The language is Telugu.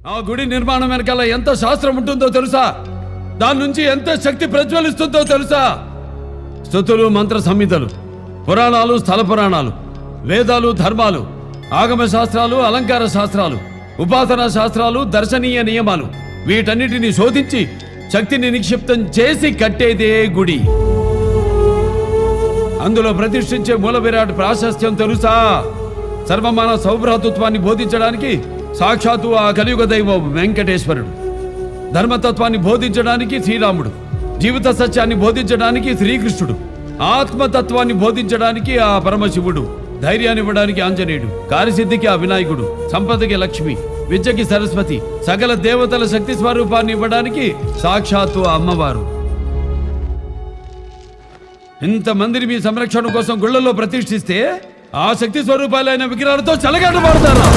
ఆ గుడి నిర్మాణం వెనకాల ఎంత శాస్త్రం ఉంటుందో తెలుసా? దాని నుంచి ఎంత శక్తి ప్రజ్వలిస్తుందో తెలుసా? స్తుతులు, మంత్ర సంహితలు, పురాణాలు, స్థల పురాణాలు, వేదాలు, ధర్మాలు, ఆగమ శాస్త్రాలు, అలంకార శాస్త్రాలు, ఉపాసనా శాస్త్రాలు, దర్శనీయ నియమాలు, వీటన్నిటిని శోధించి శక్తిని నిక్షిప్తం చేసి కట్టేదే గుడి. అందులో ప్రతిష్ఠించే మూల విరాట్ ప్రాశస్త్యం తెలుసా? సర్వమాన సౌభ్రాతృత్వాన్ని బోధించడానికి సాక్షాత్తు ఆ కలియుగ దైవం వెంకటేశ్వరుడు, ధర్మతత్వాన్ని బోధించడానికి శ్రీరాముడు, జీవిత సత్యాన్ని బోధించడానికి శ్రీకృష్ణుడు, ఆత్మతత్వాన్ని బోధించడానికి ఆ పరమశివుడు, ధైర్యాన్ని ఇవ్వడానికి ఆంజనేయుడు, కార్యసిద్ధికి ఆ వినాయకుడు, సంపదకి లక్ష్మి, విద్యకి సరస్వతి, సకల దేవతల శక్తి స్వరూపాన్ని ఇవ్వడానికి సాక్షాత్తు అమ్మవారు. ఇంతమందిని మీ సంరక్షణ కోసం గుళ్ళల్లో ప్రతిష్ఠిస్తే ఆ శక్తి స్వరూపాలైన విగ్రహాలతో చెలగాట పడతారా?